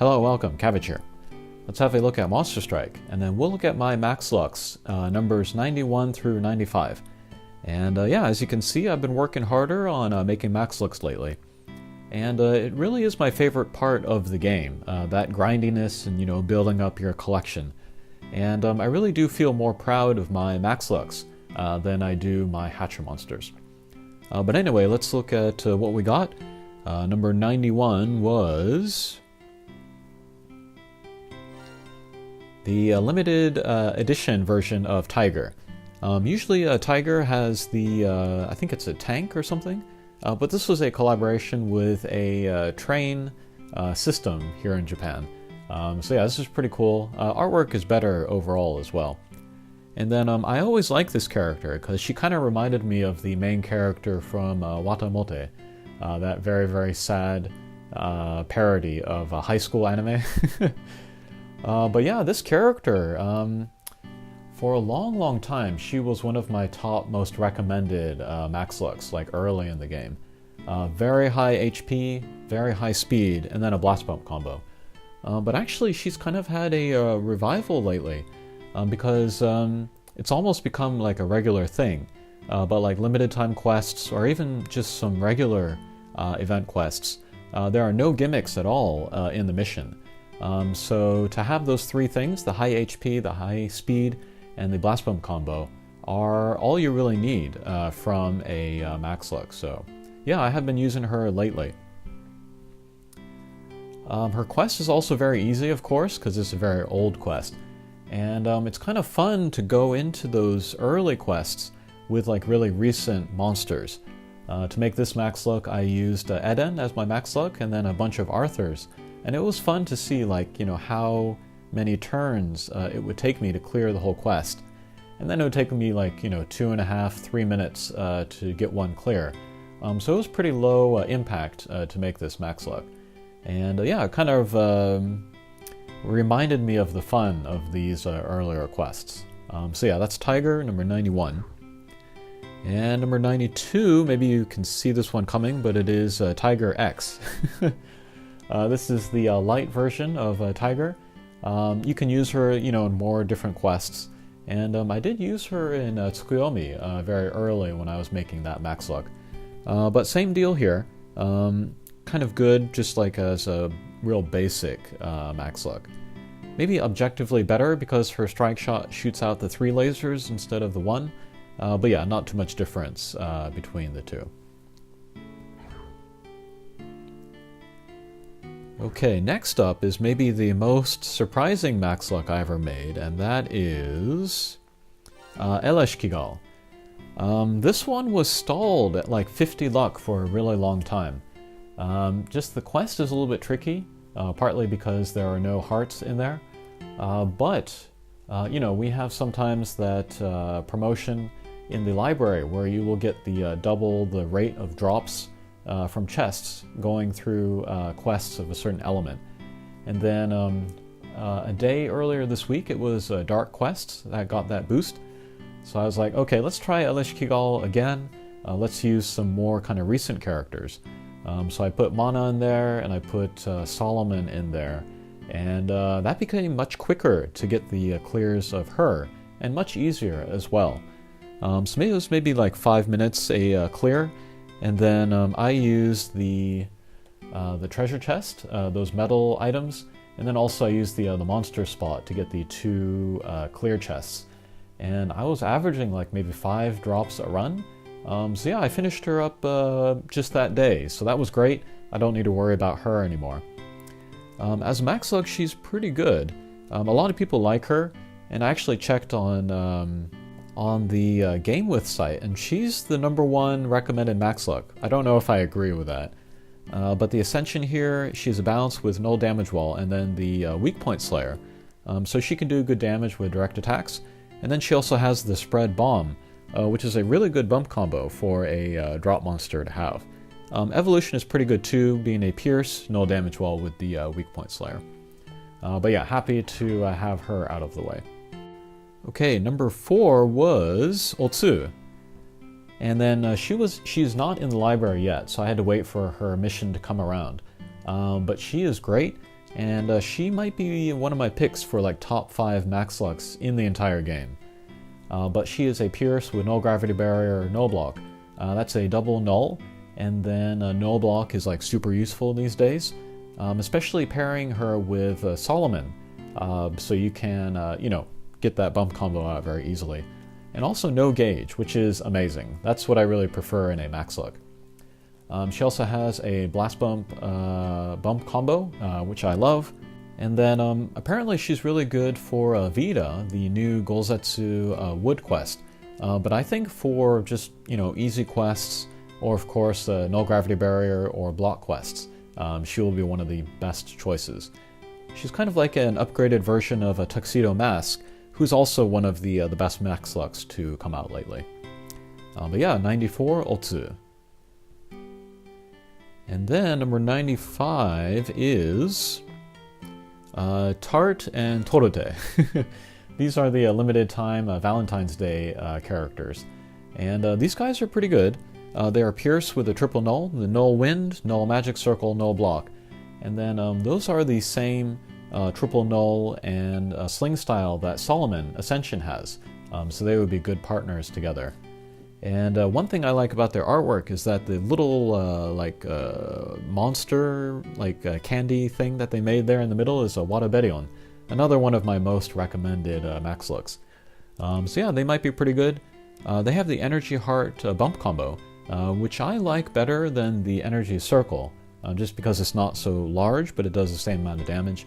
Hello, welcome, Cabbage here. Let's have a look at Monster Strike, and then we'll look at my Max Lux, numbers 91 through 95. And yeah, as you can see, I've been working harder on making Max Lux lately. And it really is my favorite part of the game, that grindiness and, building up your collection. And I really do feel more proud of my Max Lux than I do my Hatcher monsters. But anyway, let's look at what we got. Number 91 was the limited edition version of Tiger. Usually a Tiger has the, I think it's a tank or something, but this was a collaboration with a train system here in Japan. So yeah, this is pretty cool. Artwork is better overall as well. And then I always liked this character because she kind of reminded me of the main character from Watamote, that very, very sad parody of a high school anime. But yeah, this character, for a long, long time, she was one of my top most recommended Max Lux, like early in the game. Very high HP, very high speed, and then a blast bump combo. But actually, she's kind of had a revival lately, because it's almost become like a regular thing. But like limited time quests, or even just some regular event quests, there are no gimmicks at all in the mission. So to have those three things, the high HP, the high speed, and the blast bump combo, are all you really need from a Max Lux. So yeah, I have been using her lately. Her quest is also very easy, of course, because it's a very old quest. And it's kind of fun to go into those early quests with like really recent monsters. To make this Max Lux, I used Eden as my Max Lux, and then a bunch of Arthurs. And it was fun to see how many turns it would take me to clear the whole quest. And then it would take me 2.5, 3 minutes to get one clear. So it was pretty low impact to make this Max Lux. And yeah, it kind of reminded me of the fun of these earlier quests. So yeah, that's Tiger, number 91. And number 92, maybe you can see this one coming, but it is Tiger X. This is the light version of Tiger. You can use her, in more different quests. And I did use her in Tsukuyomi very early when I was making that Max Lux. But same deal here. Kind of good, just like as a real basic Max Lux. Maybe objectively better because her strike shot shoots out the 3 lasers instead of the 1. But yeah, not too much difference between the two. Okay, next up is maybe the most surprising Max Lux I ever made, and that is Elesh Kigal. This one was stalled at like 50 luck for a really long time. Just the quest is a little bit tricky, partly because there are no hearts in there. But we have sometimes that promotion in the library where you will get the double the rate of drops from chests going through quests of a certain element. And then a day earlier this week, it was a Dark Quest that got that boost. So I was like, okay, let's try Elesh Kigal again. Let's use some more kind of recent characters. So I put Mana in there, and I put Solomon in there. And that became much quicker to get the clears of her, and much easier as well. So maybe it was like 5 minutes a clear. And then I used the treasure chest, those metal items, and then also I used the monster spot to get the 2 clear chests. And I was averaging like maybe 5 drops a run. So yeah, I finished her up just that day, so that was great. I don't need to worry about her anymore. As Max Lux, she's pretty good. A lot of people like her, and I actually checked on the GameWith site, and she's the number 1 recommended Max Lux. I don't know if I agree with that. But the Ascension here, she's a bounce with null damage wall, and then the weak point Slayer. So she can do good damage with direct attacks. And then she also has the spread bomb, which is a really good bump combo for a drop monster to have. Evolution is pretty good too, being a pierce, null damage wall with the weak point Slayer. But yeah, happy to have her out of the way. Okay, number 4 was Otsu. And then she's not in the library yet, so I had to wait for her mission to come around. But she is great. and she might be one of my picks for like top 5 Max Lux in the entire game. But she is a Pierce with no gravity barrier, no block. That's a double null, and then no block is like super useful these days, especially pairing her with Solomon, so you can get that bump combo out very easily. And also no gauge, which is amazing. That's what I really prefer in a Max Lux. She also has a blast bump combo, which I love. And then apparently she's really good for Vita, the new Golzetsu Wood quest. But I think for just easy quests, or of course no gravity barrier or block quests, she will be one of the best choices. She's kind of like an upgraded version of a Tuxedo Mask, who's also one of the best Max Lux to come out lately. But yeah, 94 Otsu. And then number 95 is Tart and Torote. These are the limited time Valentine's Day characters. And these guys are pretty good. They are Pierce with a triple null, the null wind, null magic circle, null block. And then those are the same triple null and sling style that Solomon Ascension has. So they would be good partners together. And one thing I like about their artwork is that the little monster candy thing that they made there in the middle is a Wataberion, another one of my most recommended Max Lux. So yeah, they might be pretty good. They have the Energy Heart bump combo, which I like better than the Energy Circle, just because it's not so large, but it does the same amount of damage.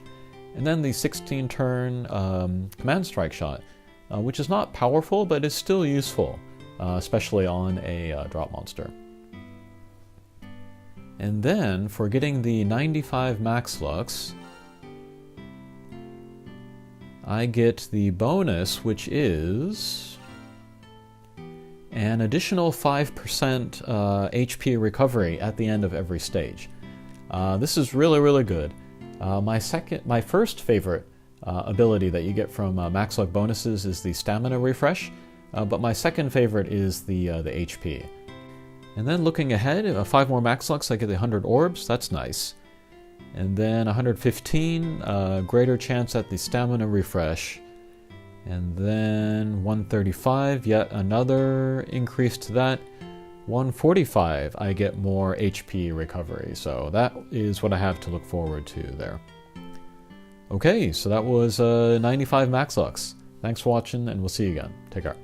And then the 16 turn Command Strike shot, which is not powerful, but is still useful. Especially on a drop monster. And then, for getting the 95 Max Lux, I get the bonus, which is an additional 5% HP recovery at the end of every stage. This is really, really good. My first favorite ability that you get from Max Lux bonuses is the Stamina Refresh. But my second favorite is the HP. And then looking ahead, 5 more Max Lux, I get the 100 orbs, that's nice. And then 115, greater chance at the Stamina Refresh. And then 135, yet another increase to that. 145, I get more HP recovery. So that is what I have to look forward to there. Okay, so that was 95 Max Lux. Thanks for watching, and we'll see you again. Take care.